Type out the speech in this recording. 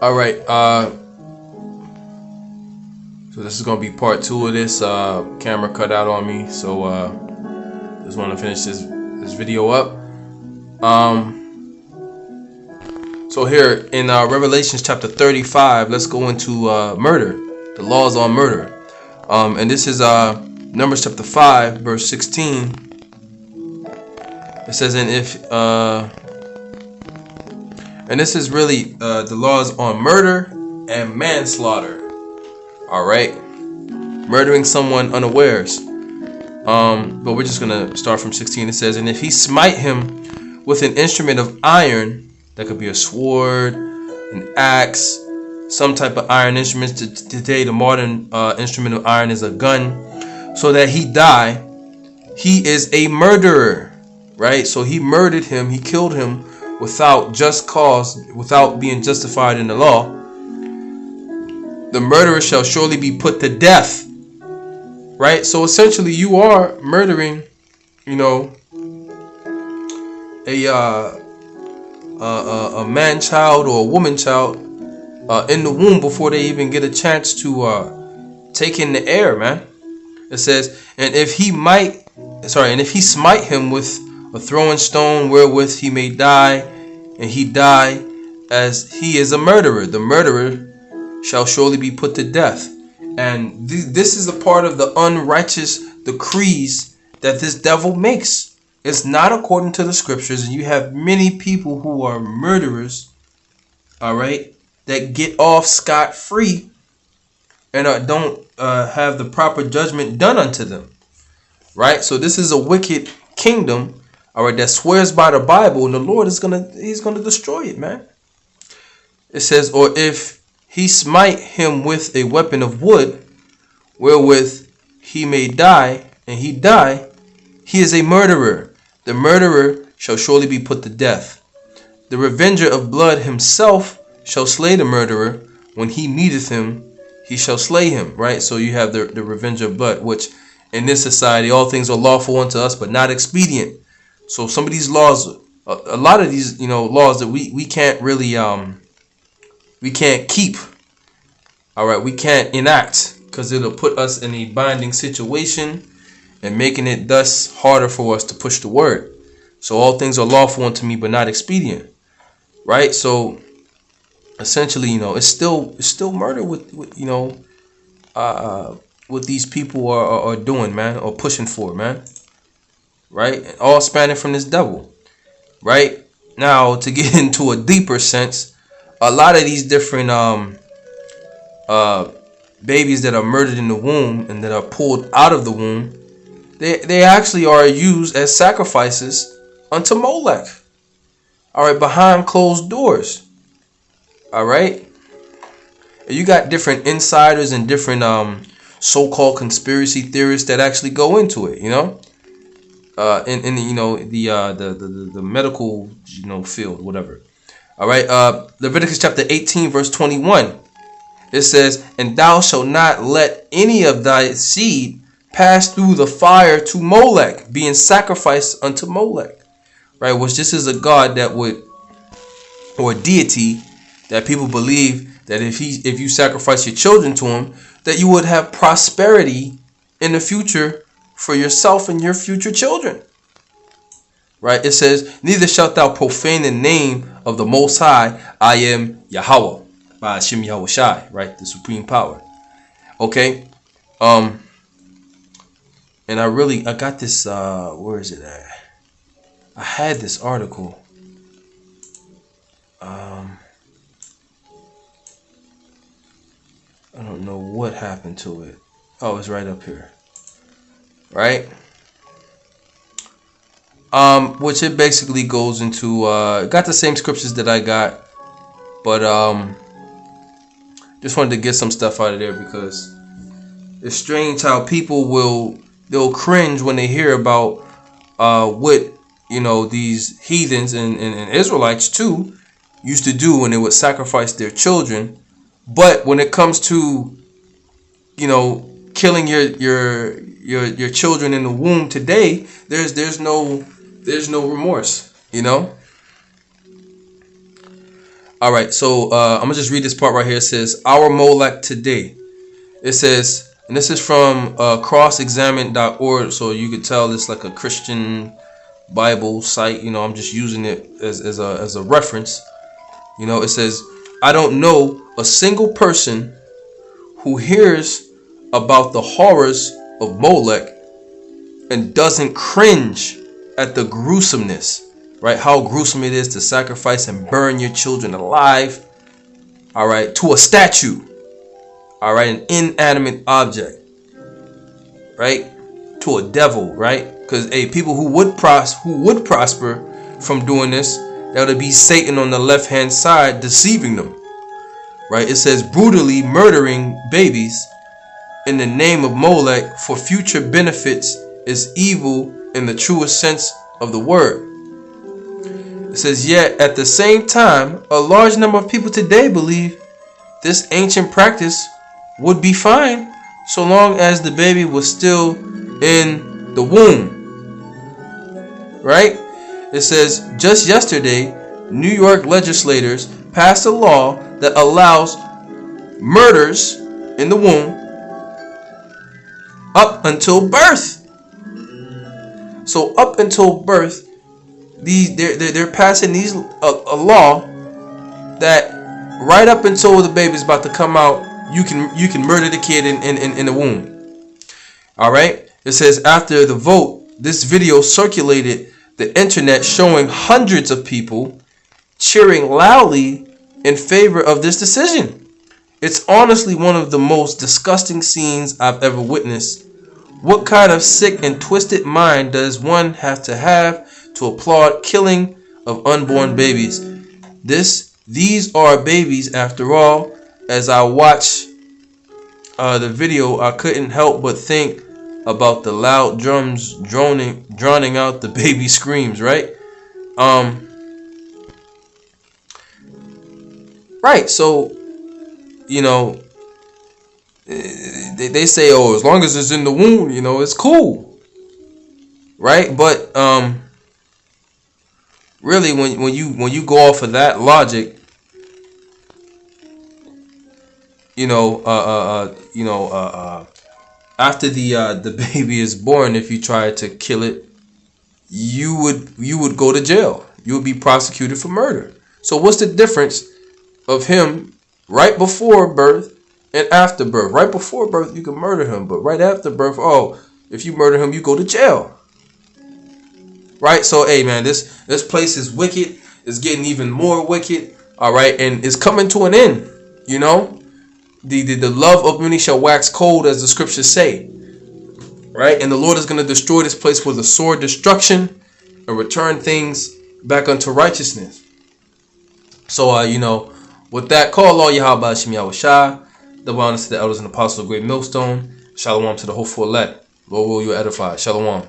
All right. So this is gonna be part two of this. Camera cut out on me, so just want to finish this video up. So here in Revelations chapter 35, let's go into murder, the laws on murder. And this is Numbers chapter 5, verse 16. It says, and this is really the laws on murder and manslaughter. All right, murdering someone unawares. But we're just gonna start from 16. It says, and if he smite him with an instrument of iron, that could be a sword, an axe, some type of iron instruments. Today, the modern instrument of iron is a gun, so that he die, he is a murderer, right? So he murdered him, he killed him without just cause, without being justified in the law. The murderer shall surely be put to death, right? So essentially, you are murdering, a man child or a woman child in the womb before they even get a chance to take in the air, man. It says, and if he smite him with a throwing stone wherewith he may die, and he die as he is a murderer, the murderer shall surely be put to death. And this is a part of the unrighteous decrees that this devil makes. It's not according to the scriptures, and you have many people who are murderers, all right, that get off scot-free and don't have the proper judgment done unto them, right? So this is a wicked kingdom, all right, that swears by the Bible, and the Lord is he's gonna destroy it, man. It says, or if he smite him with a weapon of wood, wherewith he may die, and he die, he is a murderer. The murderer shall surely be put to death. The revenger of blood himself shall slay the murderer. When he meeteth him, he shall slay him. Right? So you have the revenger of blood, which in this society, all things are lawful unto us, but not expedient. So some of these laws, a lot of these, laws that we can't really, we can't keep. All right, we can't enact because it'll put us in a binding situation and making it thus harder for us to push the word. So all things are lawful unto me, but not expedient, right? So essentially, it's still murder with what these people are doing, man, or pushing for, man, right? All spanning from this devil, right? Now to get into a deeper sense, a lot of these different babies that are murdered in the womb and that are pulled out of the womb, they actually are used as sacrifices unto Molech. All right, behind closed doors. All right, you got different insiders and different so-called conspiracy theorists that actually go into it. In the medical field, whatever. All right, Leviticus chapter 18 verse 21. It says, and thou shalt not let any of thy seed pass through the fire to Molech, being sacrificed unto Molech, right? Which this is a god that would, or a deity that people believe that if you sacrifice your children to him, that you would have prosperity in the future for yourself and your future children, right? It says, neither shalt thou profane the name of the Most High. I am Yahweh, by Hashem Yahweh Shai, right? The supreme power. Okay. And I got this, where is it at? I had this article. I don't know what happened to it. Oh, it's right up here. Right? Which it basically goes into, got the same scriptures that I got, but, just wanted to get some stuff out of there because it's strange how people they'll cringe when they hear about what these heathens and Israelites too used to do when they would sacrifice their children. But when it comes to killing your children in the womb today, there's no remorse. All right, so I'm gonna just read this part right here. It says, "Our Molech today." It says, and this is from crossexamine.org, so you could tell it's like a Christian Bible site. You know, I'm just using it as a reference. You know, it says, "I don't know a single person who hears about the horrors of Molech and doesn't cringe at the gruesomeness," right? How gruesome it is to sacrifice and burn your children alive, all right, to a statue, all right, an inanimate object, right, to a devil, right? Because people who would prosper from doing this, that would be Satan on the left hand side deceiving them, right? It says brutally murdering babies in the name of Molech for future benefits is evil in the truest sense of the word. It says, yet at the same time, a large number of people today believe this ancient practice would be fine so long as the baby was still in the womb. Right? It says, just yesterday, New York legislators passed a law that allows murders in the womb up until birth. So up until birth, they're passing a law that right up until the baby's about to come out, you can murder the kid in the womb. All right. It says after the vote, this video circulated the internet showing hundreds of people cheering loudly in favor of this decision. It's honestly one of the most disgusting scenes I've ever witnessed. What kind of sick and twisted mind does one have to applaud killing of unborn babies? These are babies after all. As I watched the video, I couldn't help but think about the loud drums drowning out the baby screams, right? Right, so, you know, they say, oh, as long as it's in the womb, you know, it's cool, right? But really, when you go off of that logic, after the baby is born, if you try to kill it, you would go to jail. You would be prosecuted for murder. So what's the difference of him right before birth and after birth? Right before birth, you can murder him, but right after birth, oh, if you murder him, you go to jail. Right? So, hey, man, this place is wicked. It's getting even more wicked. All right, and it's coming to an end. You know, the love of many shall wax cold, as the scriptures say. Right, and the Lord is going to destroy this place with a sword destruction and return things back unto righteousness. So, with that, call all Yahweh Hashem Yahweh Shai. Double honors to the elders and apostles of Great Millstone. Shalom to the hopeful elect. Lord will you edify. Shalom.